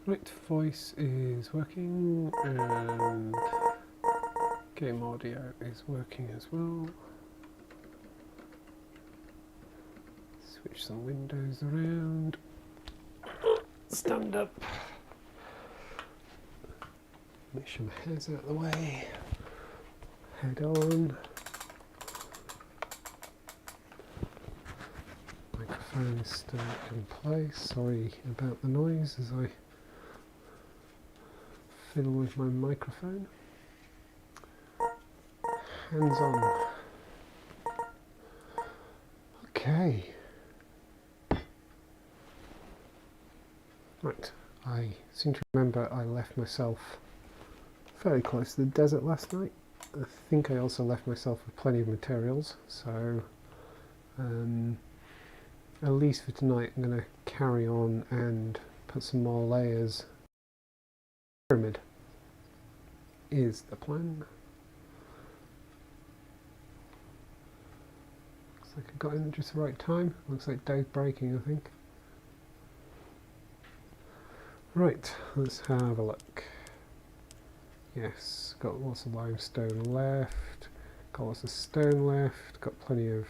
Right, voice is working and game audio is working as well. Switch some windows around. Stand up. Make sure my hair's out of the way. Head on. Microphone is still in place. Sorry about the noise as I fiddle with my microphone. Hands on. Okay. Right, I seem to remember I left myself fairly close to the desert last night. I think I also left myself with plenty of materials, so at least for tonight I'm going to carry on and put some more layers. Pyramid is the plan. Looks like I got in at just the right time. Looks like day's breaking, I think. Right, let's have a look. Yes, got lots of limestone left, got lots of stone left, got plenty of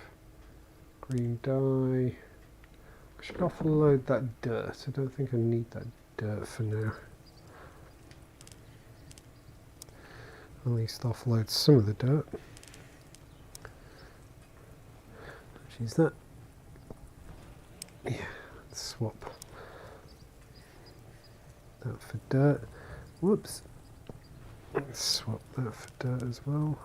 green dye. I should offload that dirt. I don't think I need that dirt for now. At least offload some of the dirt. Let's use that. Yeah, let's swap that for dirt. Whoops. Let's swap that for dirt as well.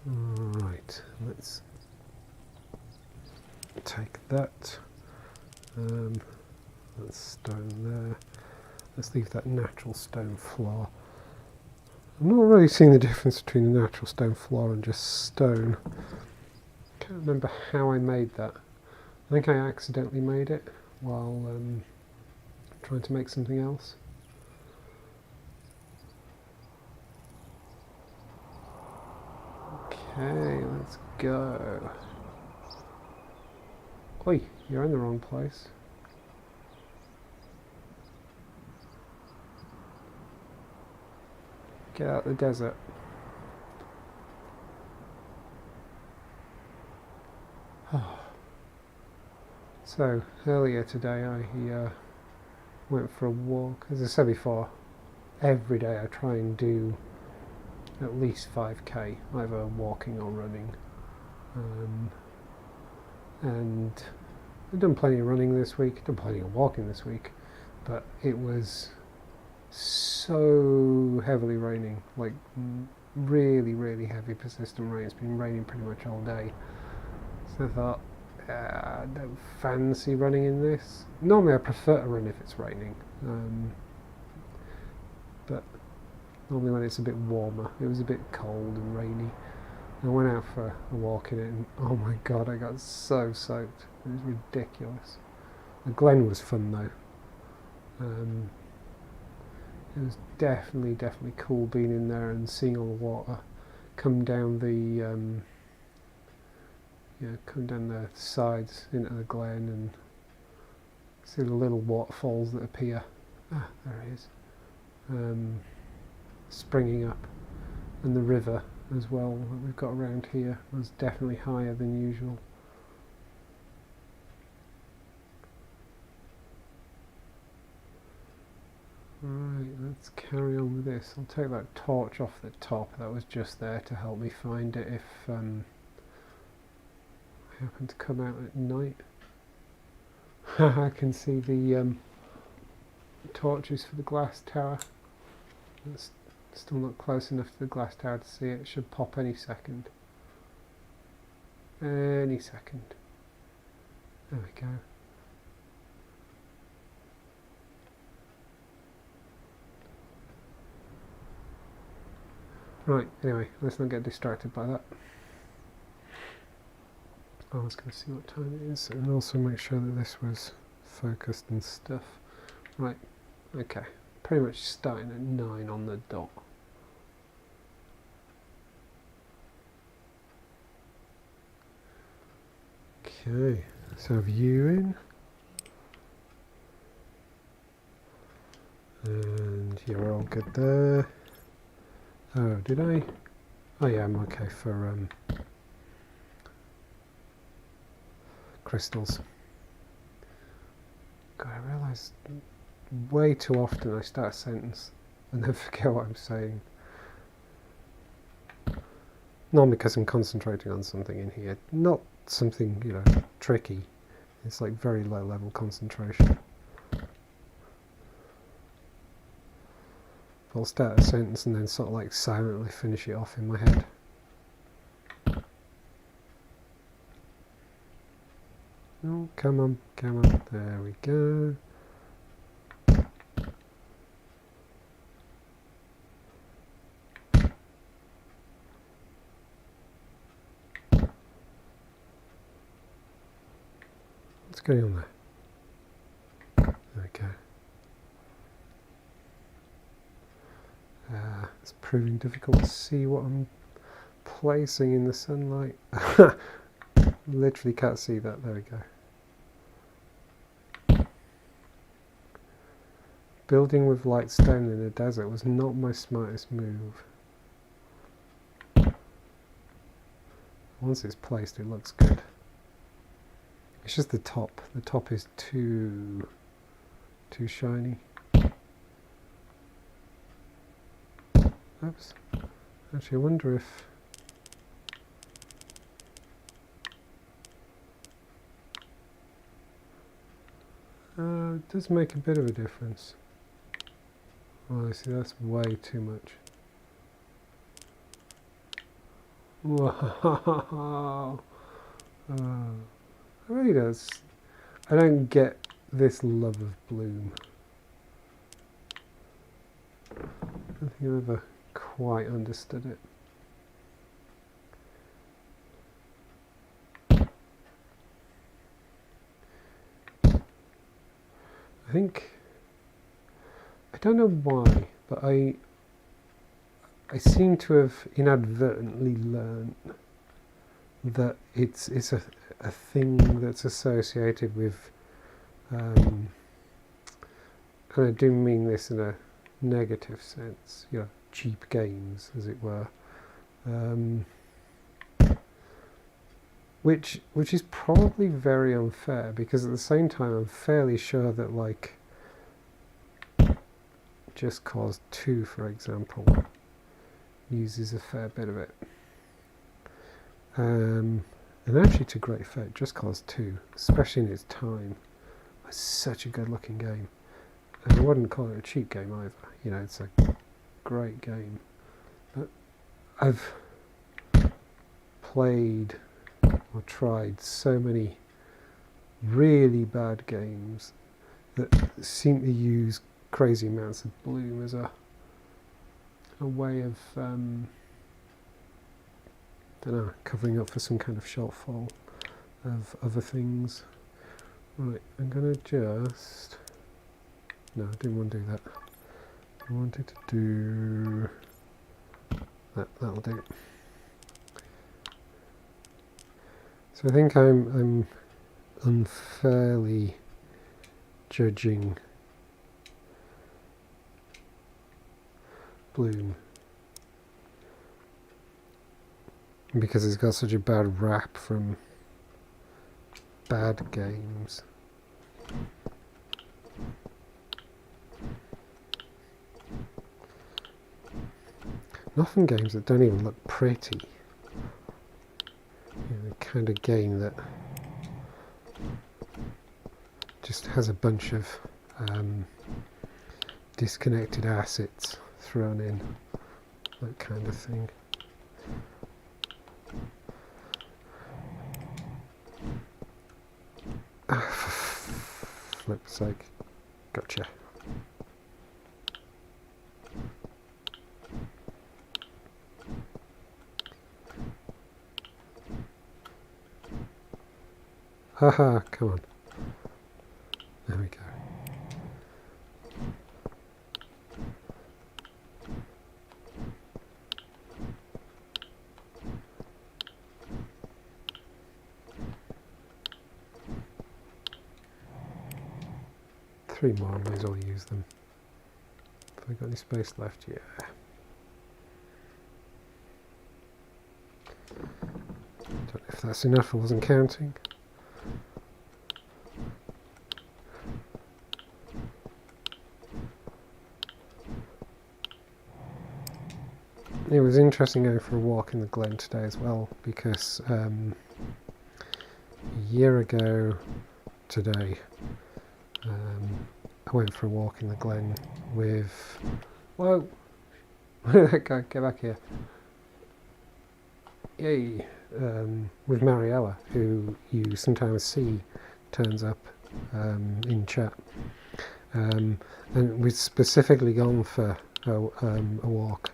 Right, let's take that. That's stone there. Let's leave that natural stone floor. I'm not really seeing the difference between the natural stone floor and just stone. Can't remember how I made that. I think I accidentally made it while trying to make something else. Okay, let's go. Oi, you're in the wrong place. Get out of the desert. So, earlier today I went for a walk. As I said before, every day I try and do at least 5k, either walking or running. And I've done plenty of running this week, done plenty of walking this week, but it was so heavily raining, like really heavy persistent rain. It's been raining pretty much all day. So I thought, I don't fancy running in this. Normally I prefer to run if it's raining, but normally when it's a bit warmer. It was a bit cold and rainy. I went out for a walk in it and oh my god, I got so soaked. It was ridiculous. The Glen was fun though. It was definitely cool being in there and seeing all the water come down the come down the sides into the Glen and see the little waterfalls that appear. Ah, there it is. Springing up, and the river as well that we've got around here was definitely higher than usual. Right, let's carry on with this. I'll take that torch off the top that was just there to help me find it if I happen to come out at night. I can see the torches for the glass tower. It's still not close enough to the glass tower to see it. It should pop any second. Any second. There we go. Right, anyway, let's not get distracted by that. I was going to see what time it is and also make sure that this was focused and stuff. Right, okay. Pretty much starting at 9 on the dot. Okay, So viewing. And yeah, we're all good there. Oh, did I? Oh yeah, I'm okay for crystals. God, I realise way too often I start a sentence and then forget what I'm saying. Not because I'm concentrating on something in here, not something, you know, tricky. It's like very low level concentration. I'll start a sentence and then sort of like silently finish it off in my head. Oh, come on, come on, there we go. What's going on there? Okay. It's proving difficult to see what I'm placing in the sunlight. Literally can't see that. There we go. Building with light stone in a desert was not my smartest move. Once it's placed, it looks good. It's just the top. The top is too shiny. Oops. Actually, I wonder if... it does make a bit of a difference. Oh, I see, that's way too much. Wow! It really does. I don't get this love of bloom. I don't think I've ever quite understood it. I think, I don't know why, but I seem to have inadvertently learned that it's a thing that's associated with, and I do mean this in a negative sense, you know, cheap games, as it were, which is probably very unfair, because at the same time I'm fairly sure that, like, Just Cause 2, for example, uses a fair bit of it, and actually to great effect. Just Cause 2, especially in its time, was such a good looking game, and I wouldn't call it a cheap game either. You know, it's a great game. But I've played or tried so many really bad games that seem to use crazy amounts of bloom as a way of don't know, covering up for some kind of shortfall of other things. Right, I'm gonna just, no, I didn't want to do that. I wanted to do that. That'll do. So I think I'm unfairly judging bloom because it's got such a bad rap from bad games. And often games that don't even look pretty. You know, the kind of game that just has a bunch of disconnected assets thrown in, that kind of thing. Flip's sake, gotcha. Haha, come on. There we go. 3 more, I may as well use them. Have I got any space left? Yeah. Don't know if that's enough, I wasn't counting. It was interesting going for a walk in the glen today as well, because a year ago today I went for a walk in the glen with... Whoa! Where did that go? Get back here. Yay! With Mariella, who you sometimes see turns up in chat. And we'd specifically gone for a walk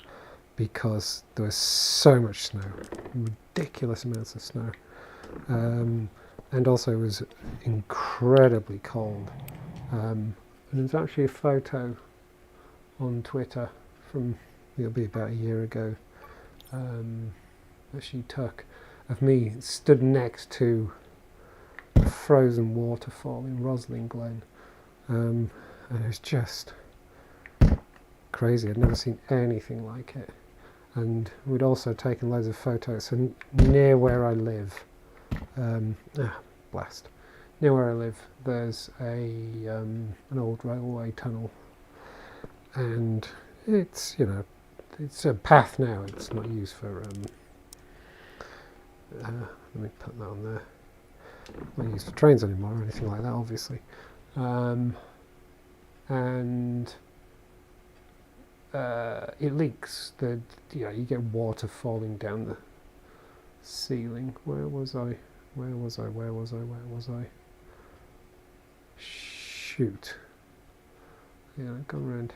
because there was so much snow, ridiculous amounts of snow, and also it was incredibly cold. And there's actually a photo on Twitter from, it'll be about a year ago, that she took of me stood next to a frozen waterfall in Roslin Glen, and it was just crazy. I'd never seen anything like it. And we'd also taken loads of photos. So near where I live, blast. Near where I live, there's an old railway tunnel, and it's, you know, it's a path now. It's not used for. Let me put that on there. Not used for trains anymore or anything like that, obviously. And it leaks. You get water falling down the ceiling. Where was I? Shoot. Yeah, gone round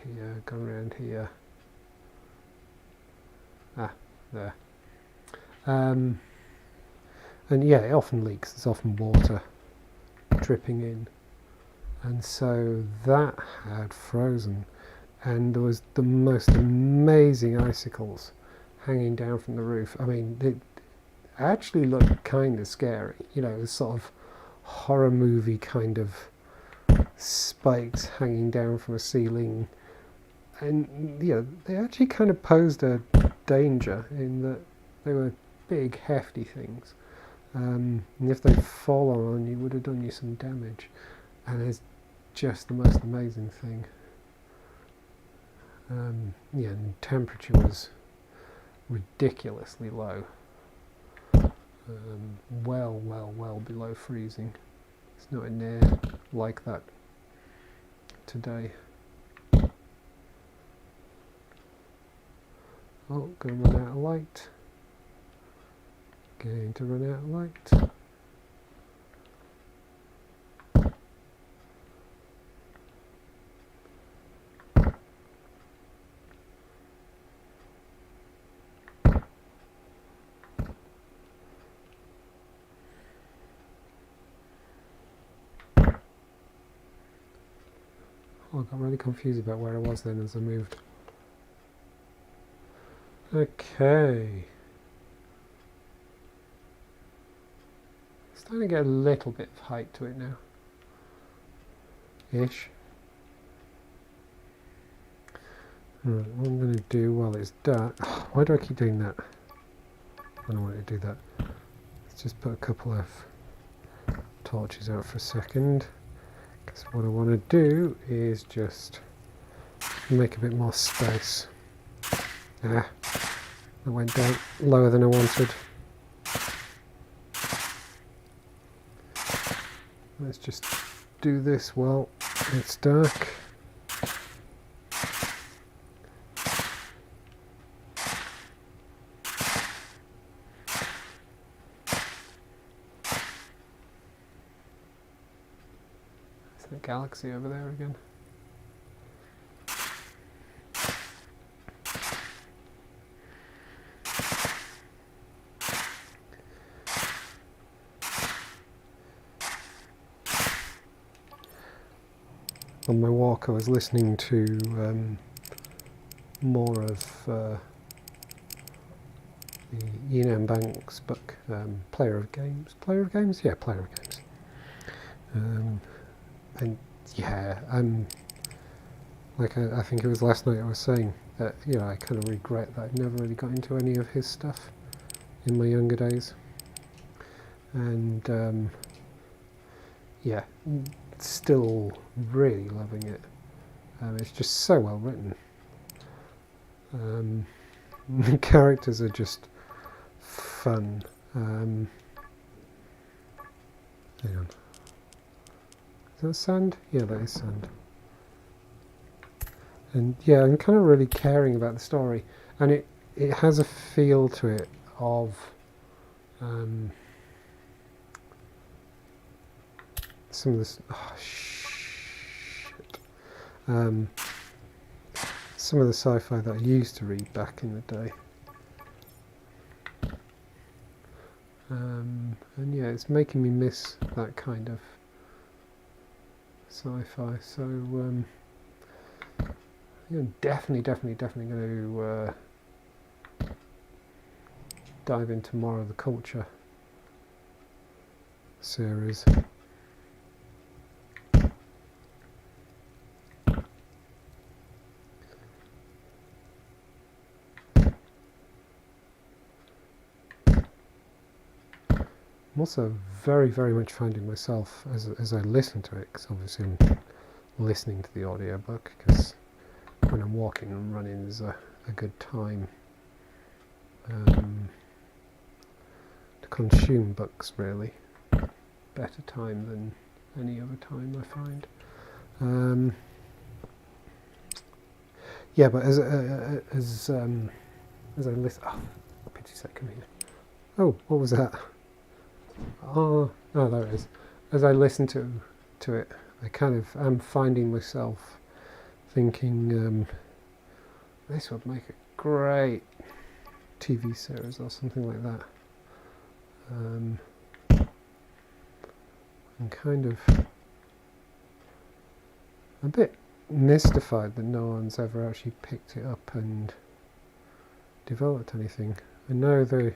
here. Ah, there. And yeah, it often leaks. There's often water dripping in. And so that had frozen. And there was the most amazing icicles hanging down from the roof. I mean, it actually looked kind of scary. You know, it was sort of horror movie kind of spikes hanging down from a ceiling. And, you know, they actually kind of posed a danger in that they were big, hefty things. And if they'd fallen on you, would have done you some damage. And it's just the most amazing thing. Yeah, and temperature was ridiculously low. Well below freezing. It's nowhere near like that today. Oh, going to run out of light. Going to run out of light. Oh, I got really confused about where I was then as I moved. Okay. Starting to get a little bit of height to it now. Ish. Right, what I'm going to do while it's dark... Why do I keep doing that? I don't want to do that. Let's just put a couple of torches out for a second. Because what I want to do is just make a bit more space. Ah, that went down lower than I wanted. Let's just do this while it's dark. Is that galaxy over there again? On my walk I was listening to more of the Ian M. Banks book, Player of Games? Yeah, Player of Games. And yeah, like I think it was last night I was saying that, you know, I kind of regret that I never really got into any of his stuff in my younger days. And yeah, still really loving it. It's just so well written. The characters are just fun. Hang on. Is that sand? Yeah, that is sand. And yeah, I'm kind of really caring about the story, and it has a feel to it of some of this. Oh, shit. Some of the sci-fi that I used to read back in the day. And yeah, it's making me miss that kind of sci-fi. So yeah, definitely going to dive into more of the culture series. I'm also very much finding myself as I listen to it, because obviously I'm listening to the audiobook, because when I'm walking and running is a good time to consume books, really. Better time than any other time, I find. Yeah, but as I listen, oh, pity second here. Oh, what was that? Oh, there it is. As I listen to it, I kind of am finding myself thinking, this would make a great TV series or something like that. I'm kind of a bit mystified that no one's ever actually picked it up and developed anything. I know they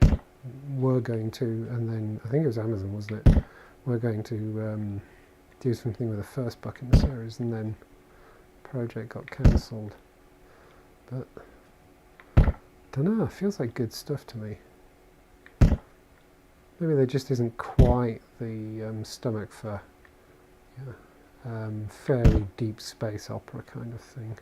were going to, and then I think it was Amazon, wasn't it? We're going to do something with the first book in the series, and then the project got cancelled. But I don't know, it feels like good stuff to me. Maybe there just isn't quite the stomach for fairly deep space opera kind of thing.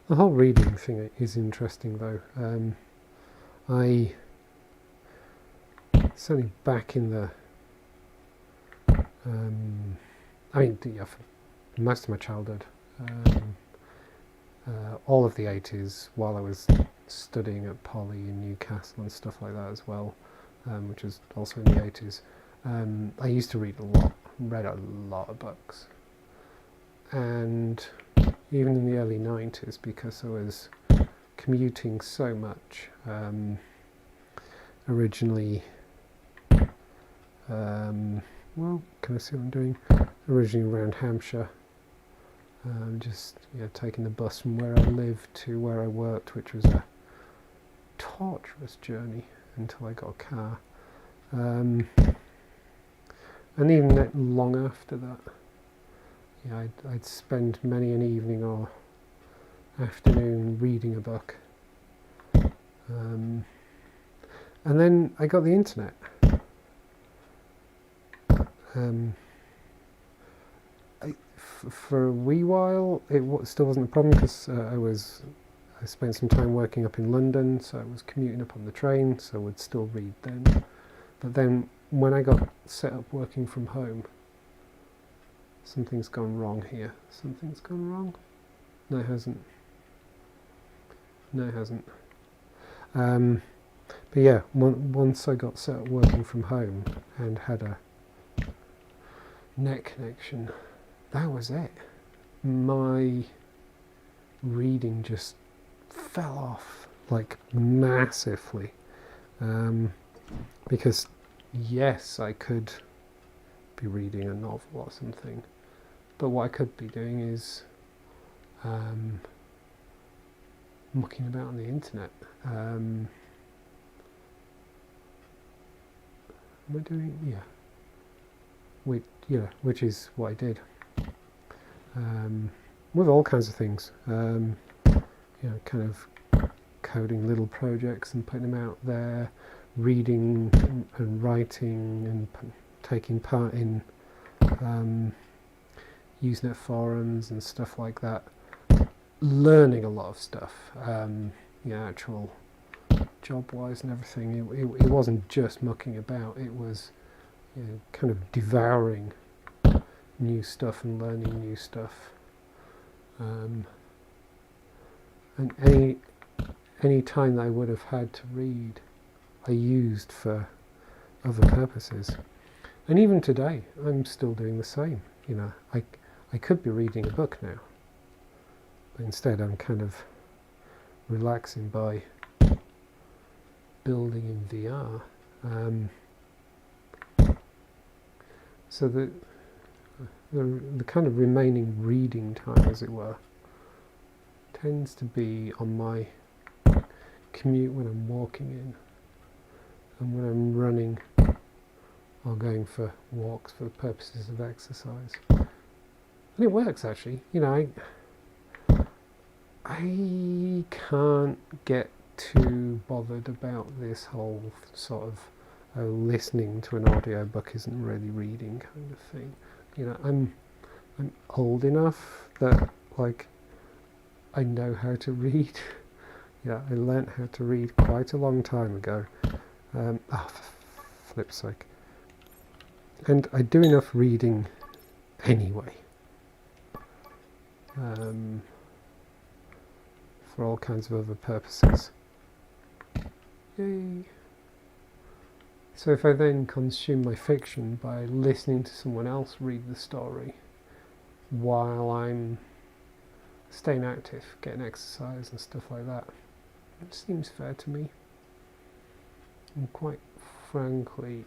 The whole reading thing is interesting, though. I certainly back in the I mean, yeah, for most of my childhood, all of the 80s, while I was studying at Poly in Newcastle and stuff like that as well, which was also in the 80s, I used to read read a lot of books. And even in the early 90s, because I was commuting so much, originally, well, can I see what I'm doing? Originally around Hampshire, just taking the bus from where I lived to where I worked, which was a torturous journey until I got a car. And even long after that, I'd spend many an evening or afternoon reading a book. And then I got the internet. For a wee while, it still wasn't a problem, because I spent some time working up in London, so I was commuting up on the train, so I would still read then. But then when I got set up working from home, something's gone wrong here. Something's gone wrong? No, it hasn't. No, it hasn't. But yeah, once I got set up working from home and had a net connection, that was it. My reading just fell off, like, massively. Because yes, I could be reading a novel or something, but what I could be doing is mucking about on the internet. Am I doing? Yeah. Which is what I did. With all kinds of things. Kind of coding little projects and putting them out there, reading and writing and taking part in Usenet forums and stuff like that. Learning a lot of stuff, actual job-wise and everything. It wasn't just mucking about. It was kind of devouring new stuff and learning new stuff. And any time that I would have had to read, I used for other purposes. And even today, I'm still doing the same. I could be reading a book now, but instead I'm kind of relaxing by building in VR. So the kind of remaining reading time, as it were, tends to be on my commute when I'm walking in, and when I'm running or going for walks for the purposes of exercise. And it works, actually. I can't get too bothered about this whole sort of listening to an audiobook isn't really reading kind of thing. I'm old enough that I know how to read. I learnt how to read quite a long time ago. For flip's sake. And I do enough reading anyway. For all kinds of other purposes. Yay. So if I then consume my fiction by listening to someone else read the story while I'm staying active, getting exercise and stuff like that, it seems fair to me. And quite frankly,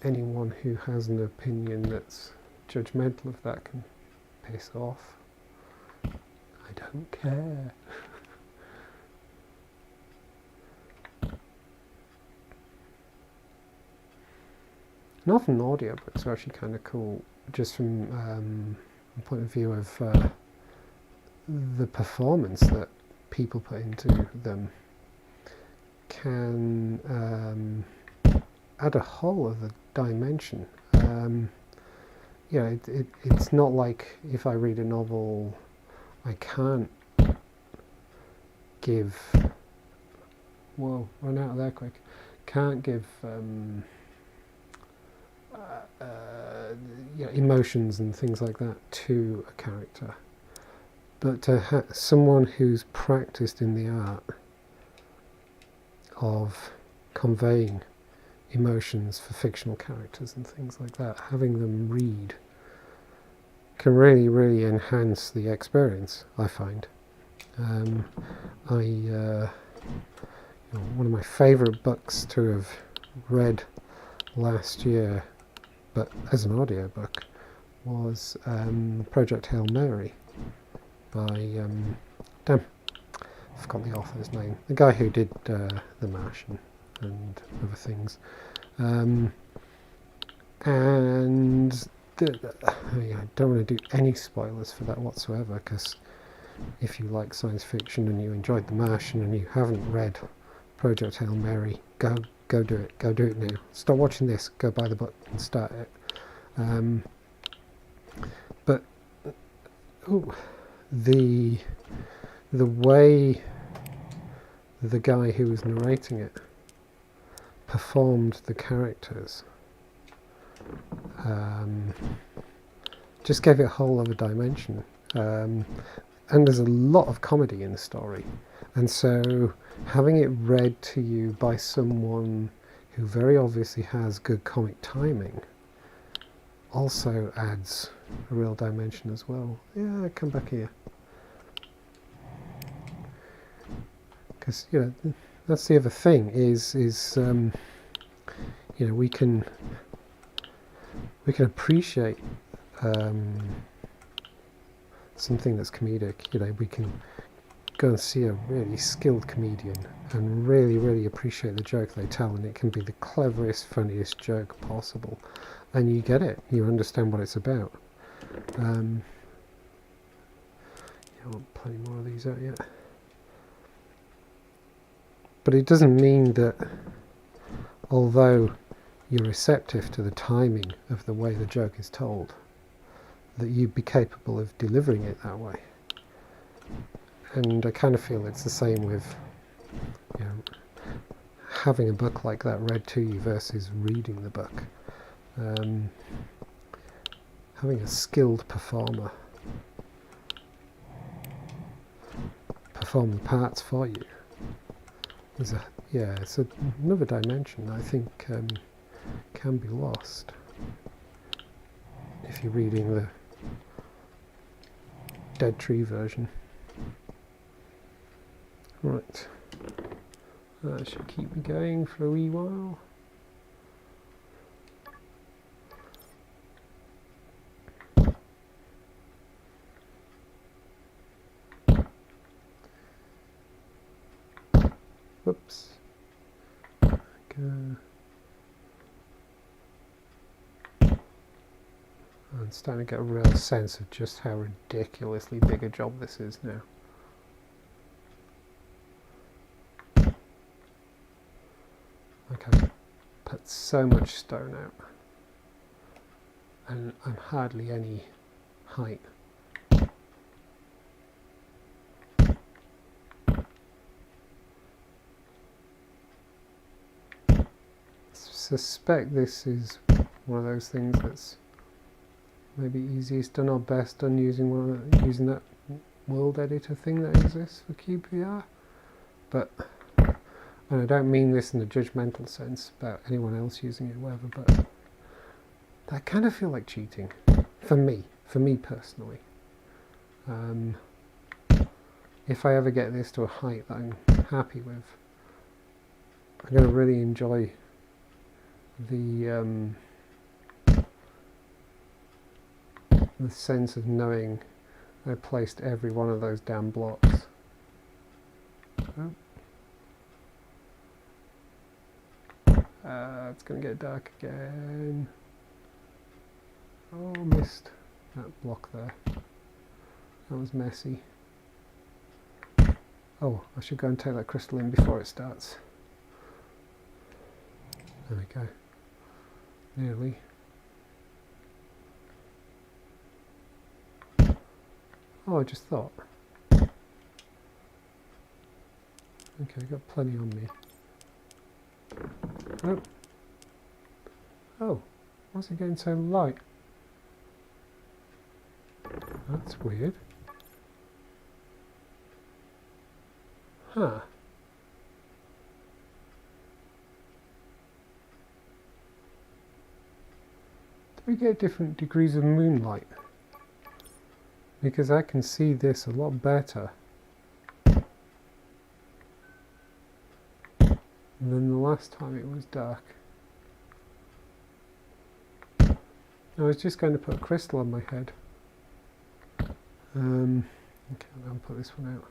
anyone who has an opinion that's judgmental of that can piss off. I don't care. And often audiobooks are actually kind of cool, just from the point of view of the performance that people put into them can add a whole other dimension. It's not like if I read a novel, I can't give... Whoa, run out of there quick. Can't give emotions and things like that to a character. But to someone who's practiced in the art of conveying emotions for fictional characters and things like that, having them read can really, really enhance the experience, I find. One of my favourite books to have read last year, but as an audiobook, was Project Hail Mary by, damn, I forgot the author's name, the guy who did The Martian and other things. And I don't want to do any spoilers for that whatsoever, because if you like science fiction and you enjoyed The Martian and you haven't read Project Hail Mary, go do it. Go do it now. Stop watching this. Go buy the book and start it. But the way the guy who was narrating it performed the characters just gave it a whole other dimension. And there's a lot of comedy in the story, and so having it read to you by someone who very obviously has good comic timing also adds a real dimension as well. Yeah, come back here, because that's the other thing is we can appreciate something that's comedic. We can go and see a really skilled comedian and really, really appreciate the joke they tell, and it can be the cleverest, funniest joke possible, and you get it, you understand what it's about. You want plenty more of these out yet. But it doesn't mean that, although you're receptive to the timing of the way the joke is told, that you'd be capable of delivering it that way. And I kind of feel it's the same with, you know, having a book like that read to you versus reading the book. Having a skilled performer perform the parts for you is it's another dimension I think can be lost if you're reading the Dead Tree version. Right, that should keep me going for a wee while. Whoops. I'm starting to get a real sense of just how ridiculously big a job this is now. Like I've put so much stone out and I'm hardly any height. Suspect this is one of those things that's maybe easiest done or best done using that world editor thing that exists for cyubeVR. But, and I don't mean this in a judgmental sense about anyone else using it or whatever, but I kind of feel like cheating for me personally. If I ever get this to a height that I'm happy with, I'm going to really enjoy the sense of knowing I placed every one of those damn blocks. Oh. It's going to get dark again. Oh, missed that block there. That was messy. Oh, I should go and take that crystal in before it starts. There we go. Nearly. Oh, I just thought. Okay, got plenty on me. Oh. Oh, why's it getting so light? That's weird. Huh. Do we get different degrees of moonlight? Because I can see this a lot better than the last time it was dark. I was just going to put a crystal on my head. Okay, I'll put this one out.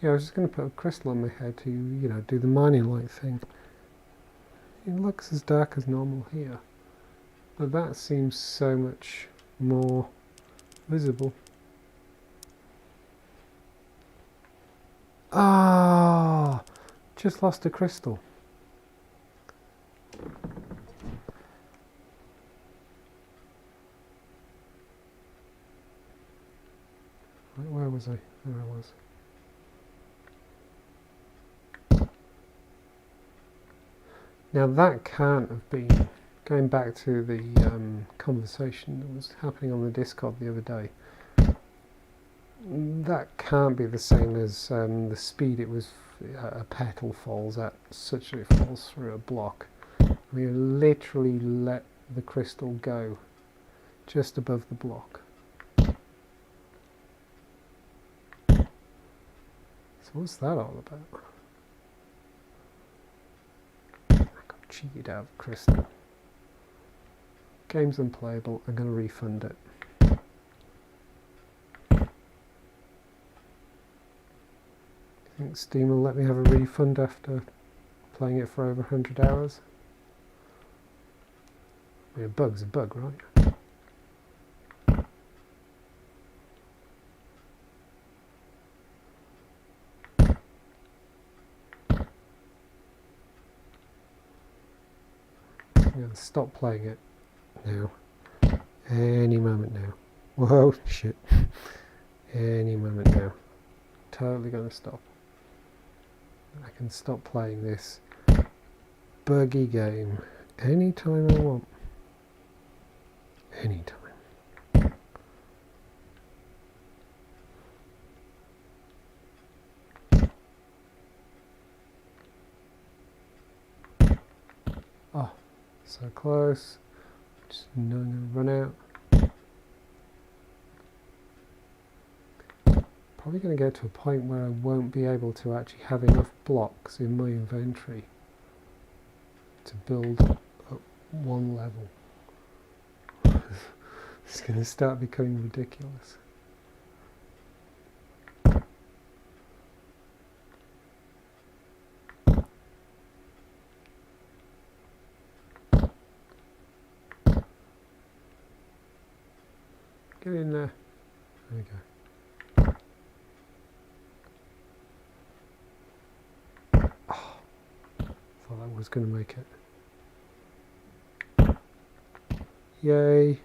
Yeah, I was just going to put a crystal on my head to, you know, do the mining light thing. It looks as dark as normal here, but that seems so much more visible. Ah, just lost a crystal. Where was I? There I was. Now that can't have been, going back to the conversation that was happening on the Discord the other day, that can't be the same as the speed it was a petal falls at, such that it falls through a block. We literally let the crystal go just above the block. So what's that all about? I got cheated out of crystal. Game's unplayable, I'm going to refund it. I think Steam will let me have a refund after playing it for over 100 hours. I mean, a bug's a bug, right? I'm going to stop playing it now. Any moment now. Whoa, shit. Any moment now. Totally going to stop. I can stop playing this buggy game anytime I want. Anytime. Oh, so close. Just not going to run out. Probably going to get to a point where I won't be able to actually have enough blocks in my inventory to build up one level. It's going to start becoming ridiculous. Get in there. There we go. Thought that was going to make it. Yay.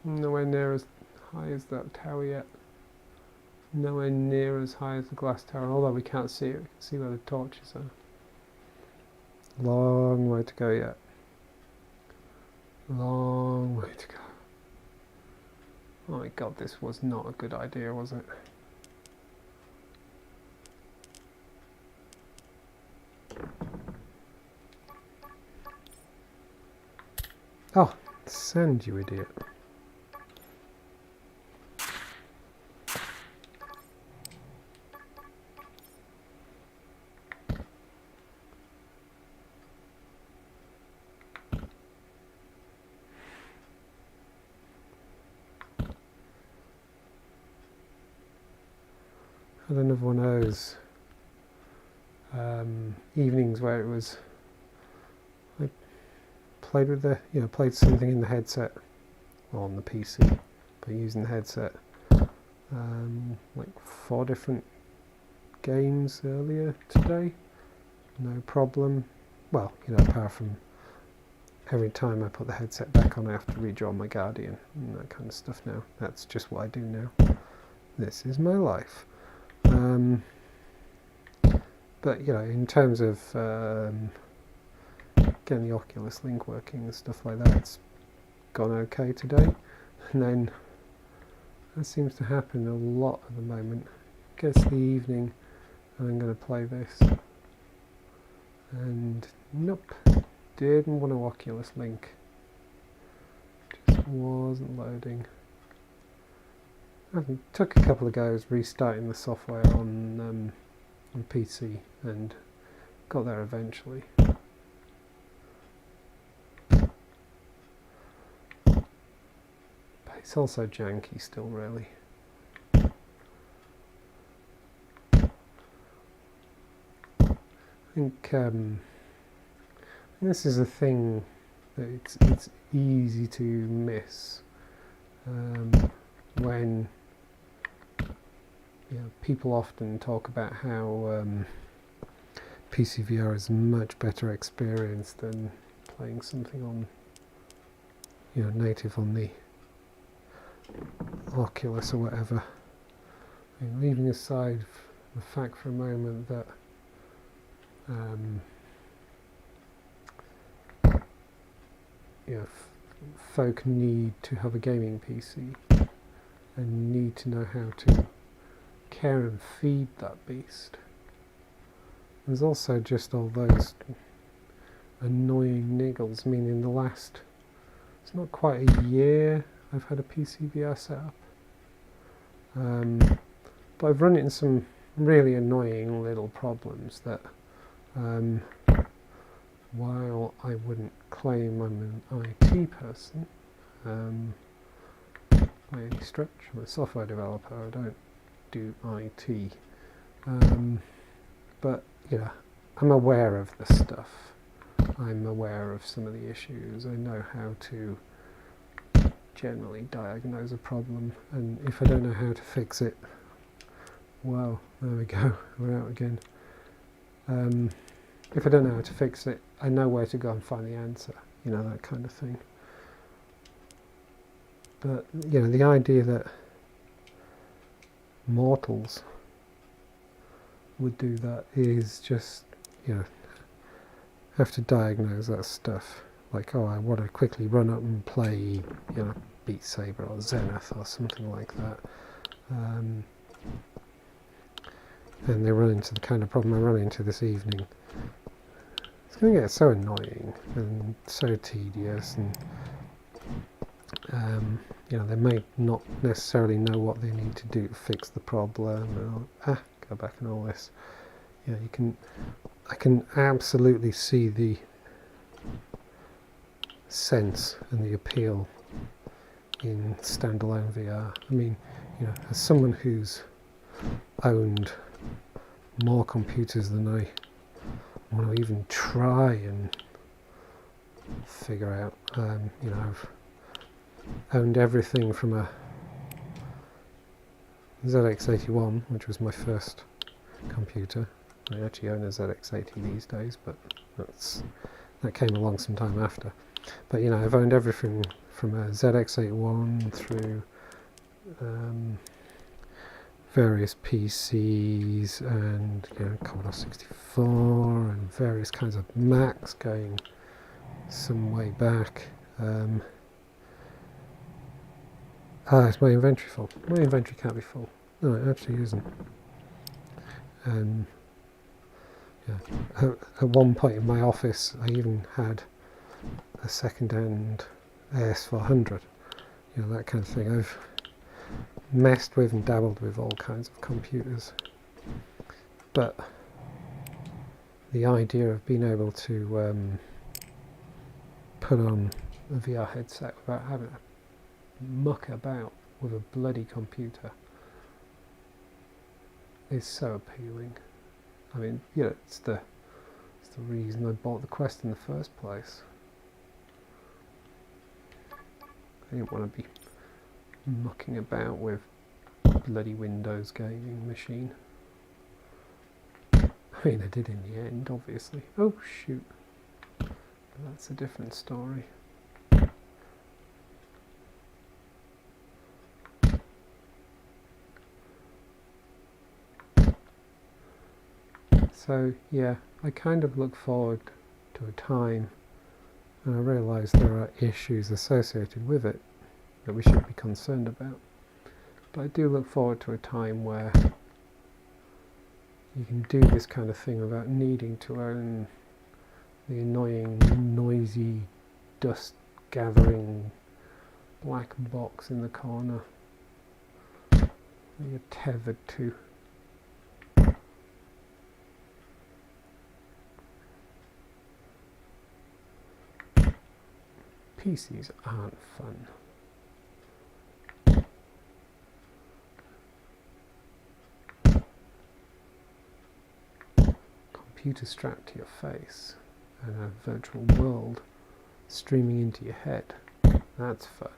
Nowhere near as high as that tower yet. Nowhere near as high as the glass tower, although we can't see it. We can see where the torches are. Long way to go yet. Long way to go. Oh my god, this was not a good idea, was it? Oh, sand, you idiot. I had another one of those evenings where it was, I played with the, played something in the headset, or on the PC, but using the headset, like 4 different games earlier today, no problem. Well, apart from every time I put the headset back on I have to redraw my Guardian and that kind of stuff now. That's just what I do now. This is my life. But in terms of getting the Oculus Link working and stuff like that, it's gone okay today. And then that seems to happen a lot at the moment. Gets the evening and I'm going to play this. And nope, didn't want to Oculus Link. Just wasn't loading. I took a couple of goes restarting the software on PC and got there eventually. But it's also janky still, really. I think this is a thing that it's easy to miss when people often talk about how PCVR is a much better experience than playing something on native on the Oculus or whatever. I mean, leaving aside the fact for a moment that folk need to have a gaming PC and need to know how to care and feed that beast. There's also just all those annoying niggles. I mean, in the last, it's not quite a year I've had a PCVR set up, but I've run into some really annoying little problems that while I wouldn't claim I'm an IT person by any stretch, I'm a software developer, I don't do IT, but yeah, I'm aware of the stuff, I'm aware of some of the issues, I know how to generally diagnose a problem, and if I don't know how to fix it, well, there we go, we're out again. If I don't know how to fix it, I know where to go and find the answer, you know, that kind of thing. But, you know, the idea that mortals would do that is just, you know, have to diagnose that stuff. Like, oh, I want to quickly run up and play, you know, Beat Saber or Zenith or something like that. And they run into the kind of problem I run into this evening. It's going to get so annoying and so tedious, and you know, they may not necessarily know what they need to do to fix the problem, or go back and all this. Yeah, I can absolutely see the sense and the appeal in standalone VR. I mean, you know, as someone who's owned more computers than I want to even try and figure out, you know, I've owned everything from a ZX81, which was my first computer. I actually own a ZX80 these days, but that came along some time after. But you know, I've owned everything from a ZX81 through various PCs and, you know, Commodore 64 and various kinds of Macs going some way back. Is my inventory full? My inventory can't be full. No, it actually isn't. Yeah. At one point in my office, I even had a second-hand AS400. You know, that kind of thing. I've messed with and dabbled with all kinds of computers, but the idea of being able to put on a VR headset without having to muck about with a bloody computer is so appealing. I mean, you know, it's the reason I bought the Quest in the first place. I didn't want to be mucking about with bloody Windows gaming machine. I mean, I did in the end, obviously. Oh shoot, but that's a different story. So yeah, I kind of look forward to a time, and I realise there are issues associated with it that we should be concerned about, but I do look forward to a time where you can do this kind of thing without needing to own the annoying, noisy, dust gathering black box in the corner that you're tethered to. PCs aren't fun. Computer strapped to your face and a virtual world streaming into your head. That's fun.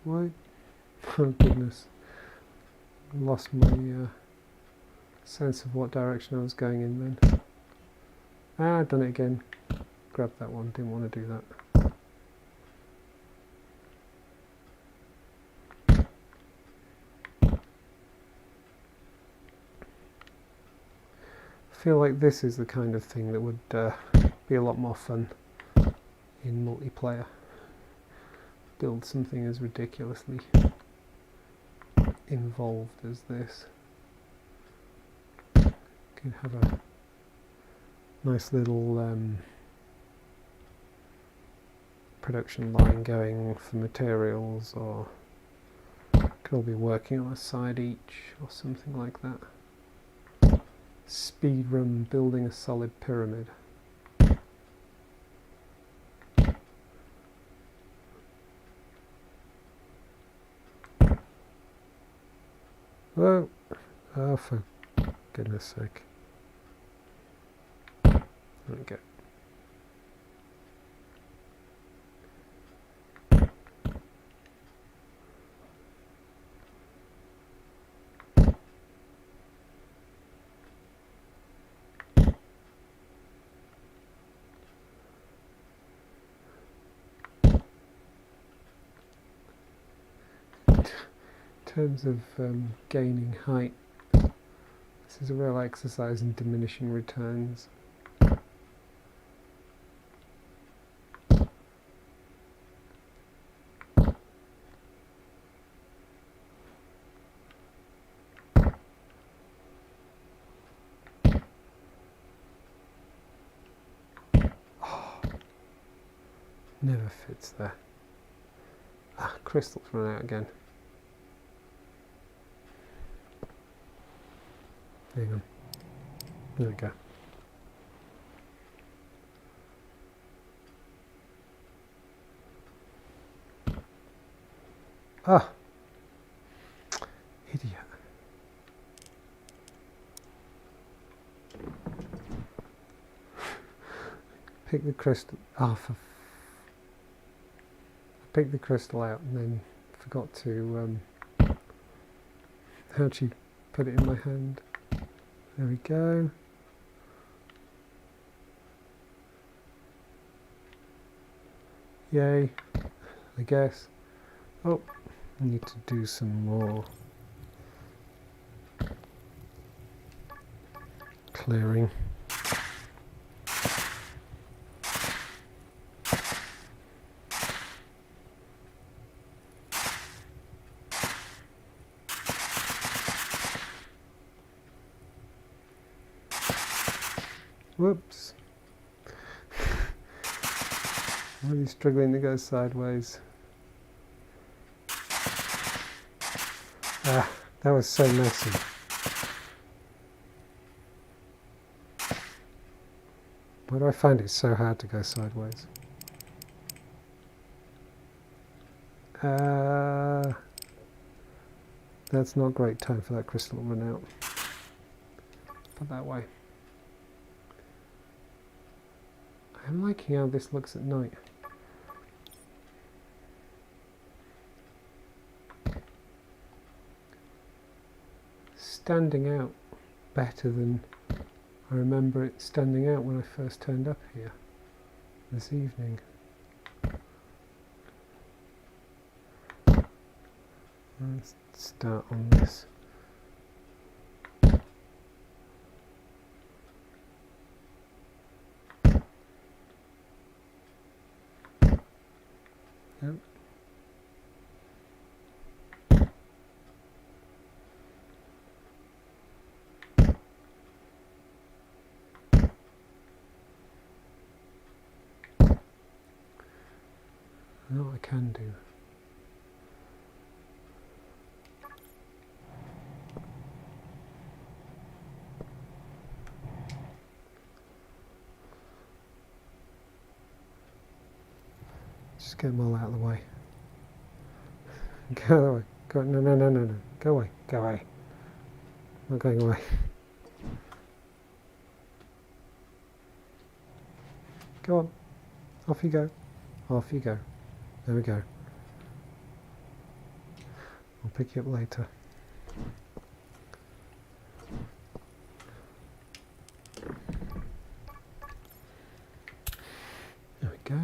What? Oh goodness. Lost my sense of what direction I was going in then. I've done it again. Grabbed that one, didn't want to do that. I feel like this is the kind of thing that would be a lot more fun in multiplayer. Build something as ridiculously involved as this. Could have a nice little production line going for materials, or could Could all be working on a side each or something like that. Speed run building a solid pyramid. Whoa! Oh, for goodness sake. There we go. In terms of gaining height, this is a real exercise in diminishing returns. Oh, never fits there. Ah, crystal's run out again. Hang on. There we go. Ah! Idiot. Pick the crystal. Ah, I picked the crystal out and then forgot to actually put it in my hand. There we go. Yay, I guess. Oh, I need to do some more clearing. Whoops. I'm really struggling to go sideways. Ah, that was so messy. Why do I find it so hard to go sideways? That's not a great time for that crystal to run out. Put that way. I'm liking how this looks at night. Standing out better than I remember it standing out when I first turned up here this evening. Let's start on this. Yep. I know what I can do. Just get them all out of the way. Go out of the way. Go, no, no, no, no, no. Go away. Go away. I'm not going away. Go on. Off you go. Off you go. There we go. I'll pick you up later. There we go.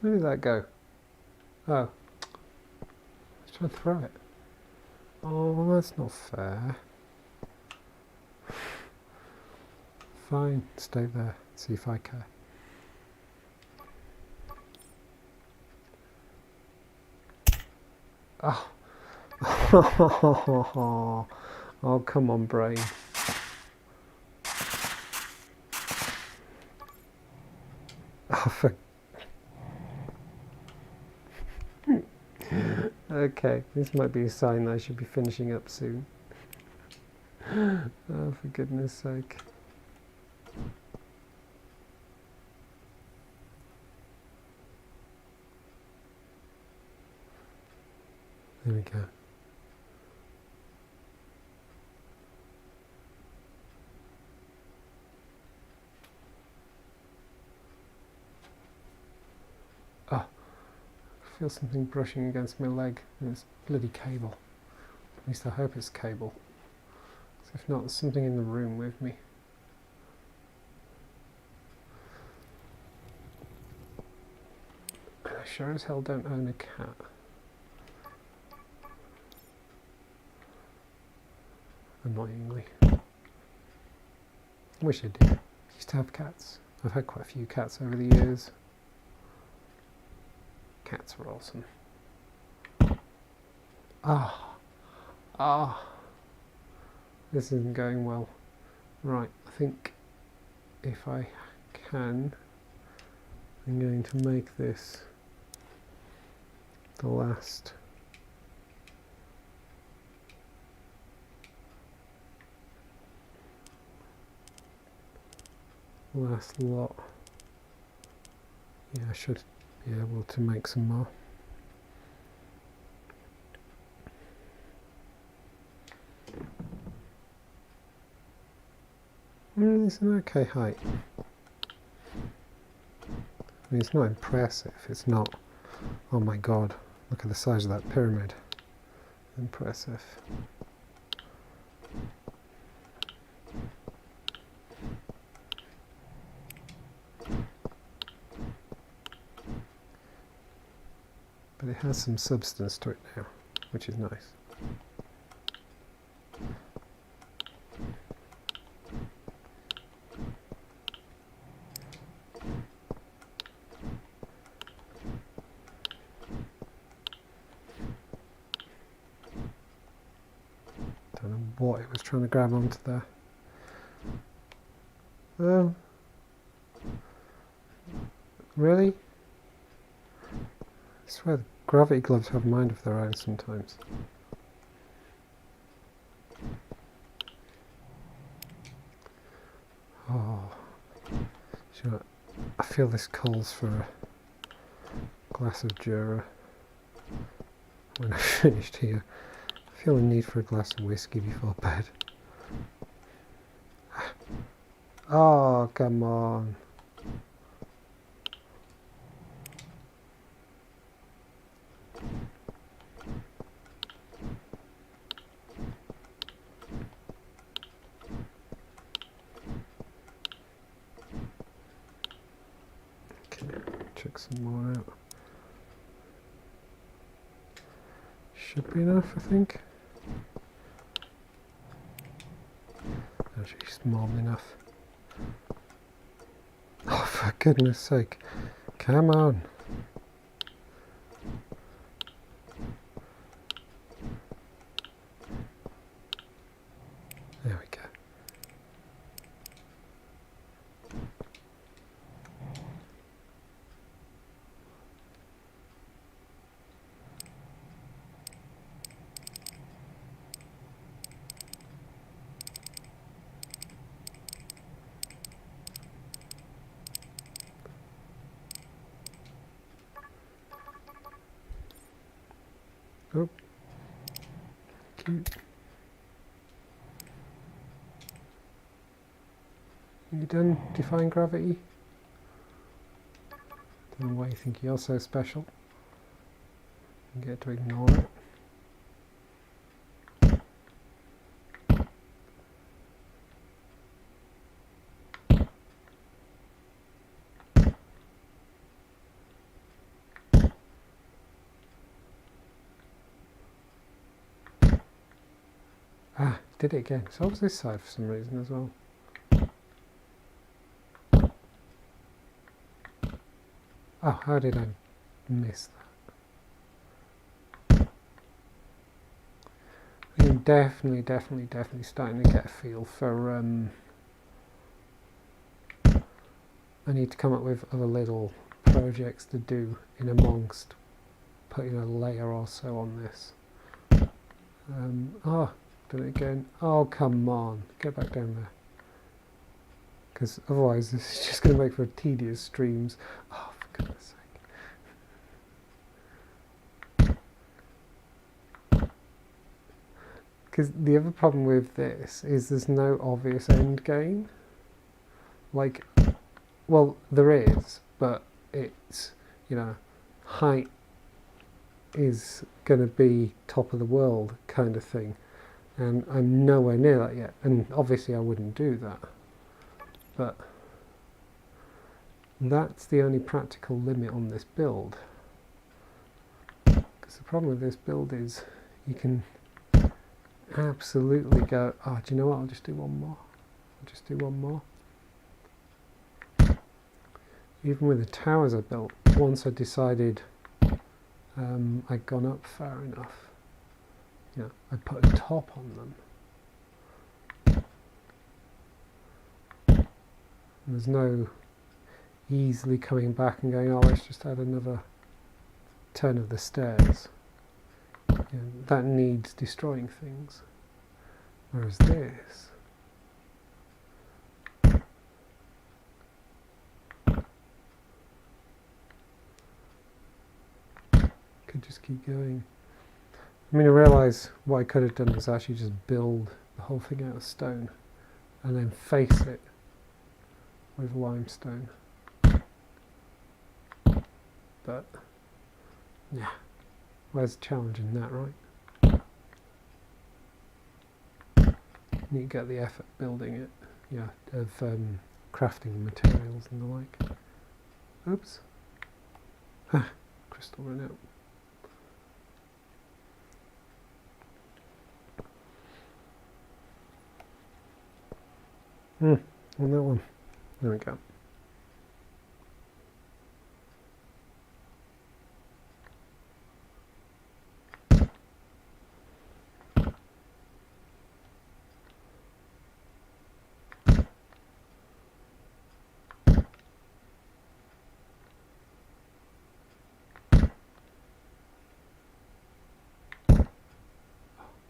Where did that go? Oh. Let's try and throw it. Oh, that's not fair. Fine, stay there. See if I care. Oh. Oh, come on, brain. Oh, okay, this might be a sign that I should be finishing up soon. Oh, for goodness sake. There we go. Oh, I feel something brushing against my leg, and it's bloody cable. At least I hope it's cable. If not, there's something in the room with me. And I sure as hell don't own a cat. Annoyingly. Wish I did. Used to have cats. I've had quite a few cats over the years. Cats are awesome. This isn't going well. Right, I think if I can, I'm going to make this the last lot. Yeah, I should be able to make some more. It's an okay height. I mean, it's not impressive. It's not, oh my god, look at the size of that pyramid. Impressive. But it has some substance to it now, which is nice. Don't know what it was trying to grab onto there. Oh. Really? I swear the gravity gloves have a mind of their own sometimes. Oh. Sure. I feel this calls for a glass of Jura when I finished here. I feel a need for a glass of whiskey before bed. Oh, come on. Okay, check some more out. Should be enough, I think. Actually, small enough. Oh, for goodness sake. Come on. There we go. Oh, cute. You done defying gravity? Don't know why you think you're so special. You get to ignore it. Ah, did it again. So was this side for some reason as well. Oh, how did I miss that? definitely starting to get a feel for I need to come up with other little projects to do in amongst putting a layer or so on this. Did it again. Oh, come on, get back down there, because otherwise this is just going to make for tedious streams. Oh, for goodness sake. Because the other problem with this is there's no obvious end game. Like, well, there is, but it's, you know, height is going to be top of the world kind of thing, and I'm nowhere near that yet, and obviously I wouldn't do that, but that's the only practical limit on this build. Because the problem with this build is you can absolutely go, oh, do you know what, I'll just do one more. Even with the towers I built, once I decided I'd gone up far enough, you know, I put a top on them. There's no easily coming back and going, oh, let's just add another turn of the stairs. You know, that needs destroying things. Whereas this, could just keep going. I mean, I realise what I could have done is actually just build the whole thing out of stone and then face it with limestone. But, yeah, where's the challenge in that, right? You need to get the effort building it, yeah, of crafting materials and the like. Oops. Crystal ran out. On that one. There we go.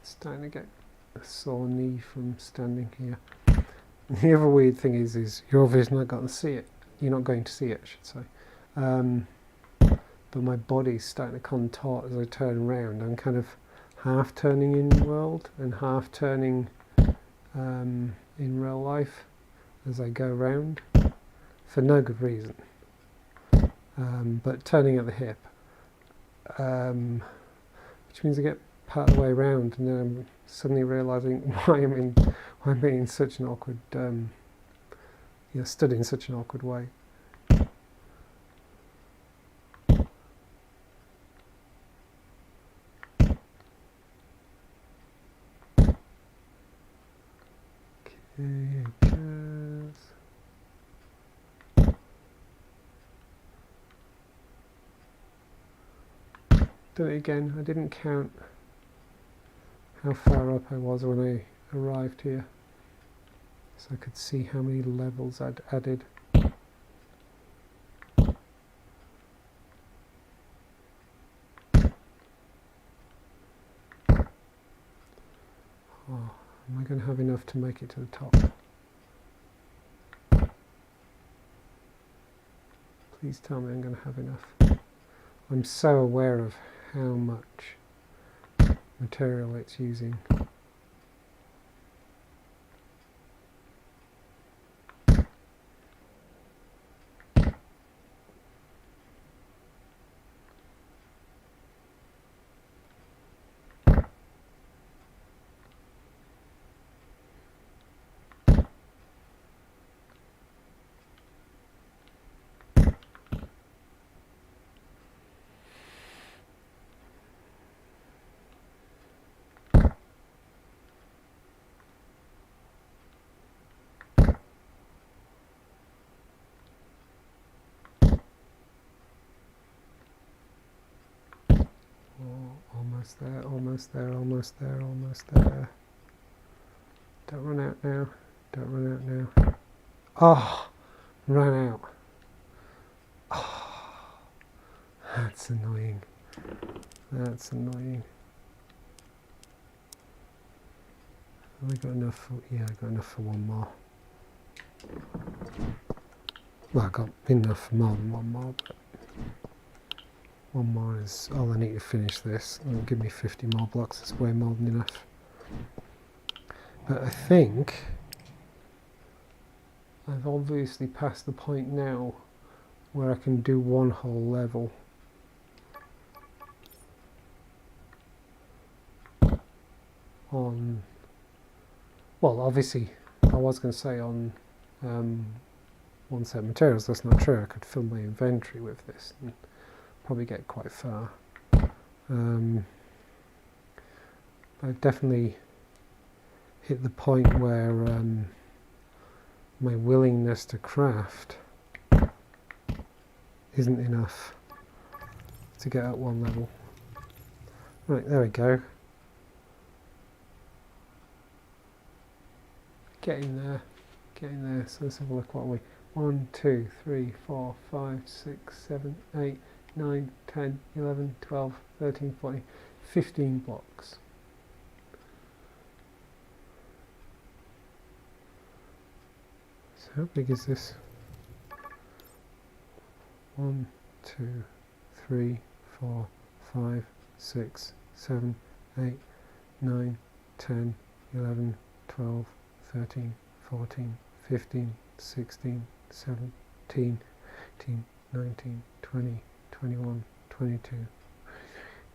Starting to get a sore knee from standing here. The other weird thing is you're obviously not going to see it. You're not going to see it, I should say. But my body's starting to contort as I turn around. I'm kind of half turning in world and half turning in real life as I go around, for no good reason. But turning at the hip, which means I get part of the way around, and then I'm suddenly realising why I'm being in such an awkward, stood in such an awkward way. Okay, do it again. I didn't count how far up I was when I arrived here, so I could see how many levels I'd added. Oh, am I going to have enough to make it to the top? Please tell me I'm going to have enough. I'm so aware of how much material it's using. Almost there, almost there, almost there, almost there. Don't run out now. Don't run out now. Oh, ran out. Oh, that's annoying. That's annoying. Have I got enough for, yeah, I got enough for one more. Well, I got enough for more than one more, but one more is all I need to finish this. It'll give me 50 more blocks, that's way more than enough. But I think I've obviously passed the point now where I can do one whole level. On, well, obviously, I was going to say on one set of materials. That's not true. I could fill my inventory with this and probably get quite far. I've definitely hit the point where my willingness to craft isn't enough to get at one level. Right, there we go. Getting there, getting there. So let's have a look. What are we? 1, 2, 3, 4, 5, 6, 7, 8, 9, 10, 11, 12, 13, 14, 15 blocks. So how big is this? 1, 2, 3, 4, 5, 6, 7, 8, 9, 10, 11, 12, 13, 14, 15, 16, 17, 18, 19, 20, 21, 22,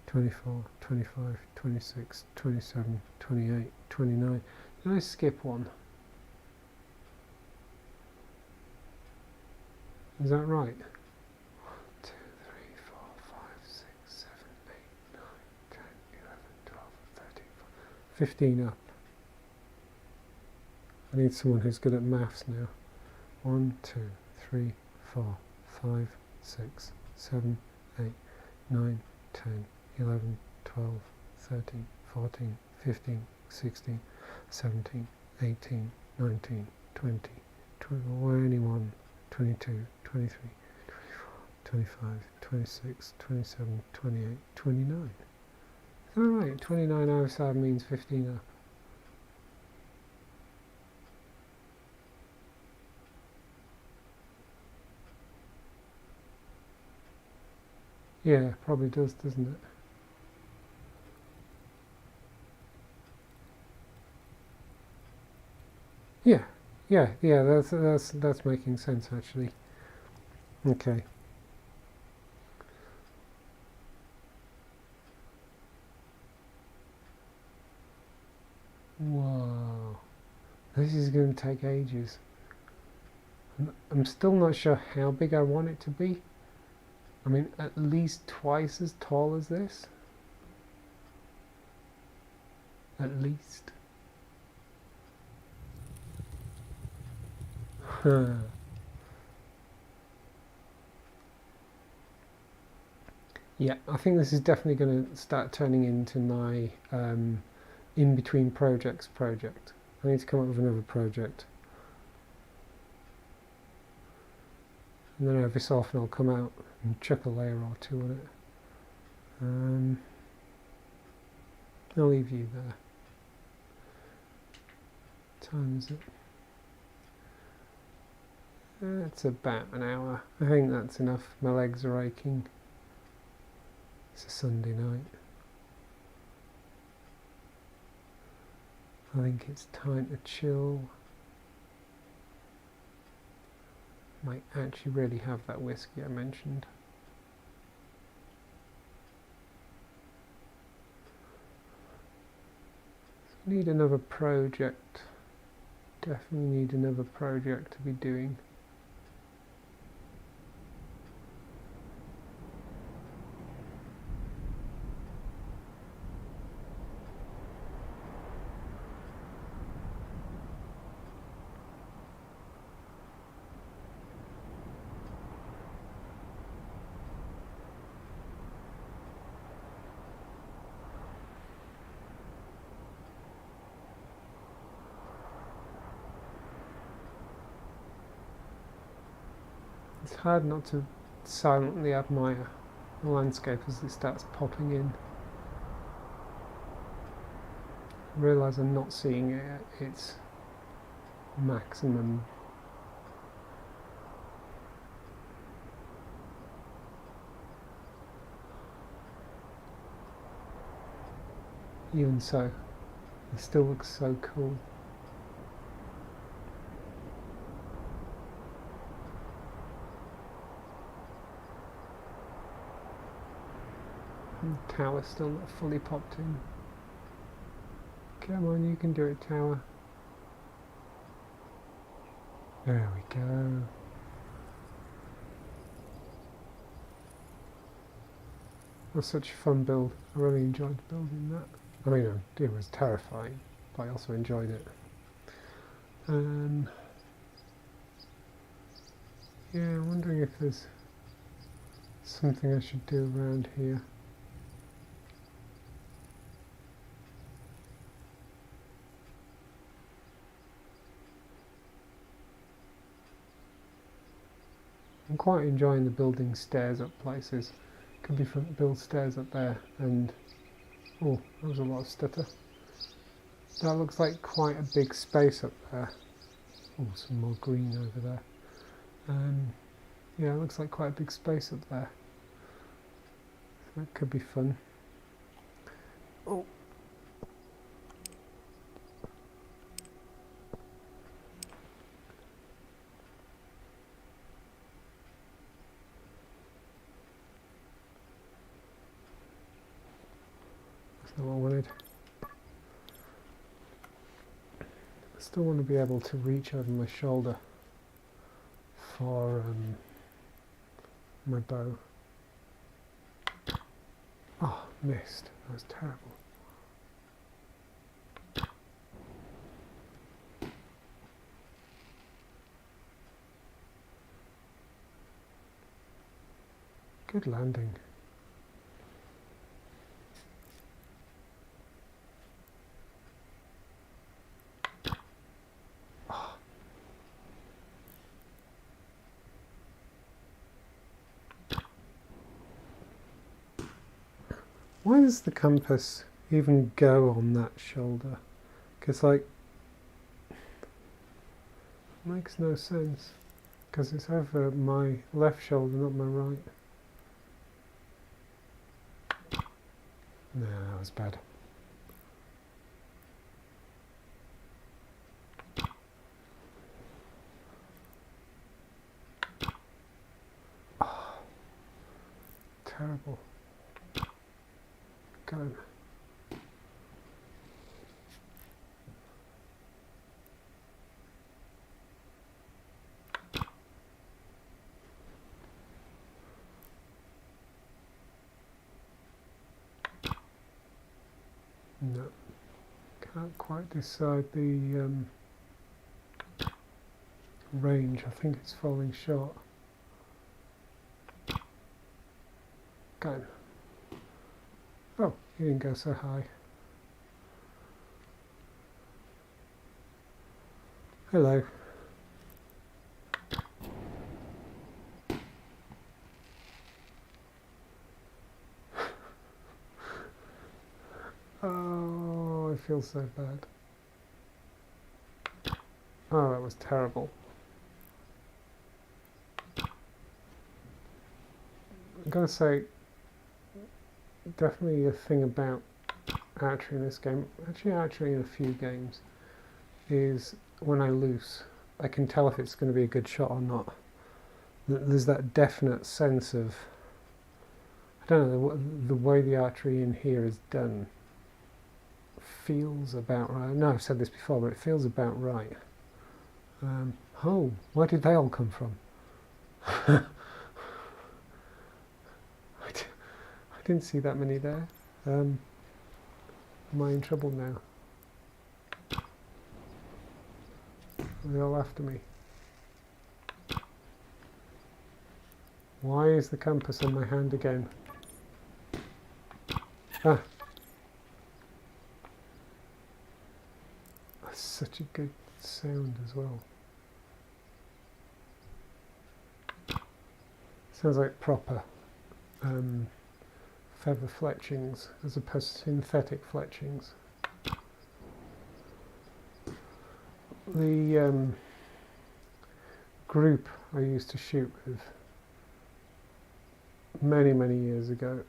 24, 25, 26, 27, 28, 29. Did I skip one? Is that right? 1, 2, 3, 4, 5, 6, 7, 8, 9, 10, 11, 12, 13, 14, 15 up. I need someone who's good at maths now. 1, 2, 3, 4, 5, 6, 7, 8, 9, 10, 11, 12, 13, 14, 15, 16, 17, 18, 19, 20, 21, 22, 23, 25, 26, 27, 28, 29. Is that right? 29 outside means 15 up. Yeah, probably does, doesn't it? Yeah, that's making sense actually. Okay. Whoa. This is going to take ages. I'm still not sure how big I want it to be. I mean, at least twice as tall as this. At least. Yeah, I think this is definitely going to start turning into my in-between projects project. I need to come up with another project. And then every so often I'll come out and chuck a layer or two on it. I'll leave you there. What time is it? It's about an hour. I think that's enough. My legs are aching. It's a Sunday night. I think it's time to chill. Might actually really have that whiskey I mentioned. Need another project. Definitely need another project to be doing. It's hard not to silently admire the landscape as it starts popping in. I realise I'm not seeing it at its maximum. Even so, it still looks so cool. And the tower's still not fully popped in. Come on, you can do it, tower. There we go. It was such a fun build. I really enjoyed building that. I mean, it was terrifying, but I also enjoyed it. Yeah, I'm wondering if there's something I should do around here. I'm quite enjoying the building stairs up places. Could be fun to build stairs up there, and oh, that was a lot of stutter. That looks like quite a big space up there. Oh, some more green over there. Yeah, it looks like quite a big space up there. So that could be fun. Oh. That's not what I wanted. I still want to be able to reach over my shoulder for my bow. Oh, missed. That was terrible. Good landing. Oh. Why does the compass even go on that shoulder? Because, like, it makes no sense. Because it's over my left shoulder, not my right. No, that was bad. Oh, terrible. Go. No, can't quite decide the range. I think it's falling short. Go. Oh, he didn't go so high. Hello. Oh, I feel so bad. Oh, that was terrible. I'm gonna say, definitely a thing about archery in this game, actually archery in a few games, is when I loose, I can tell if it's going to be a good shot or not. There's that definite sense of, I don't know, the way the archery in here is done feels about right. No, I've said this before, but it feels about right. Oh, where did they all come from? I didn't see that many there. Am I in trouble now? Are they all after me? Why is the compass on my hand again? Ah! That's such a good sound as well. Sounds like proper feather fletchings as opposed to synthetic fletchings. The group I used to shoot with many years ago,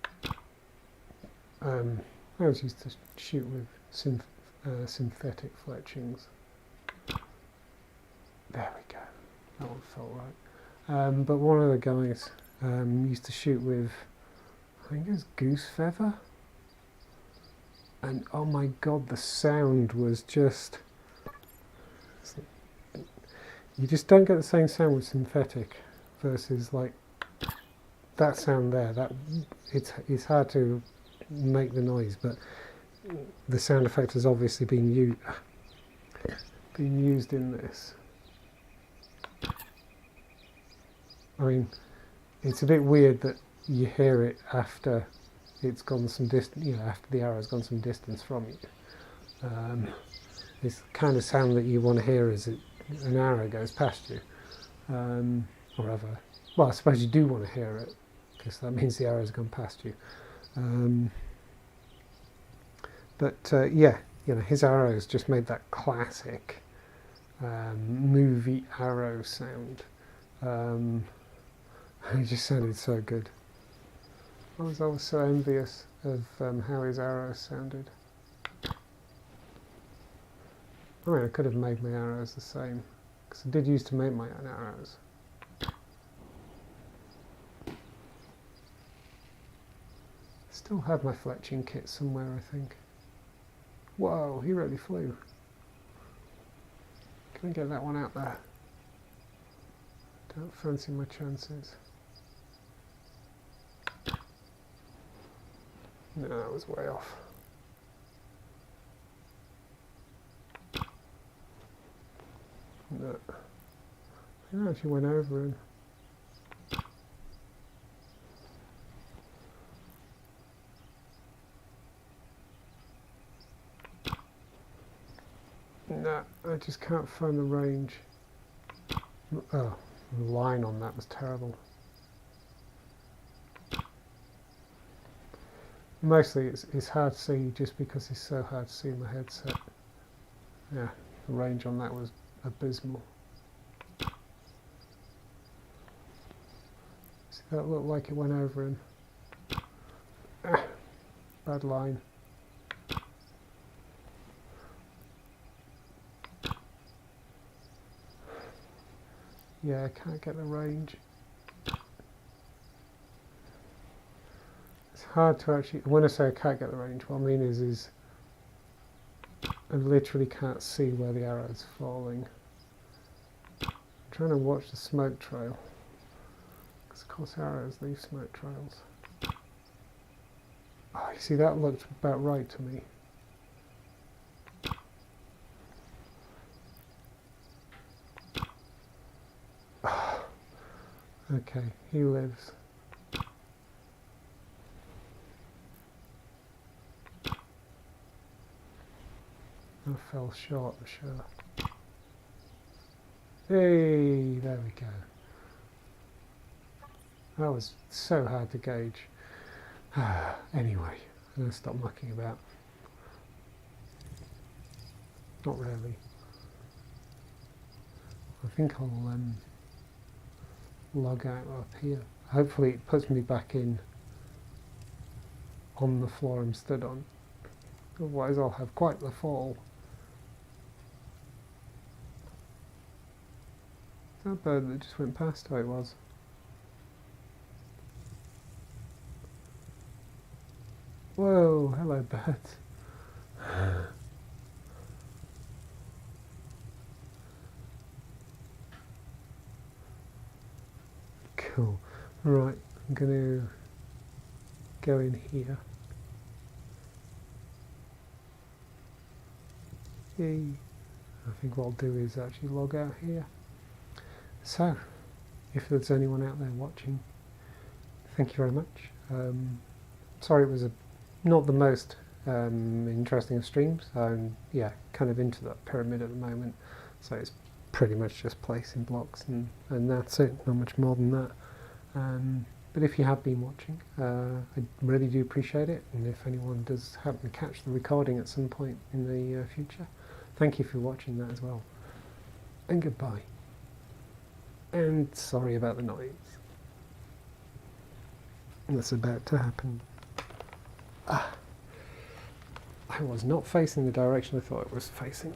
I was used to shoot with synthetic fletchings. There we go, that one felt right. But one of the guys used to shoot with, I think it was goose feather, and oh my god, the sound was just, you just don't get the same sound with synthetic versus like that sound there. That it's hard to make the noise, but the sound effect has obviously been used in this. I mean, it's a bit weird that you hear it after it's gone some distance, you know, after the arrow's gone some distance from you. It's the kind of sound that you want to hear as an arrow goes past you, or other. Well, I suppose you do want to hear it because that means the arrow's gone past you. Yeah, you know, his arrows just made that classic movie arrow sound. It just sounded so good. I was always so envious of how his arrows sounded. I mean, I could have made my arrows the same, because I did used to make my own arrows. Still have my fletching kit somewhere, I think. Whoa, he really flew. Can I get that one out there? Don't fancy my chances. No, that was way off. No. I actually went over him. No, I just can't find the range. Oh, the line on that was terrible. Mostly it's hard to see just because it's so hard to see in my headset. Yeah, the range on that was abysmal. See, that looked like it went over him. Ah, bad line. Yeah, I can't get the range. It's hard to actually, when I say I can't get the range, what I mean is I literally can't see where the arrow's falling. I'm trying to watch the smoke trail, because of course arrows leave smoke trails. Oh, you see, that looked about right to me. Okay, he lives. I fell short, I'm sure. Hey, there we go. That was so hard to gauge. Anyway, I'm going to stop mucking about. Not really. I think I'll log out up here. Hopefully it puts me back in on the floor I'm stood on. Otherwise I'll have quite the fall. That bird that just went past, oh it was. Whoa, hello birds. Cool. Right, I'm going to go in here. Yay. I think what I'll do is actually log out here. So, if there's anyone out there watching, thank you very much. Sorry it was not the most interesting of streams. I'm kind of into that pyramid at the moment, so it's pretty much just placing blocks and that's it, not much more than that. But if you have been watching, I really do appreciate it, and if anyone does happen to catch the recording at some point in the future, thank you for watching that as well. And goodbye. And sorry about the noise. That's about to happen. I was not facing the direction I thought it was facing.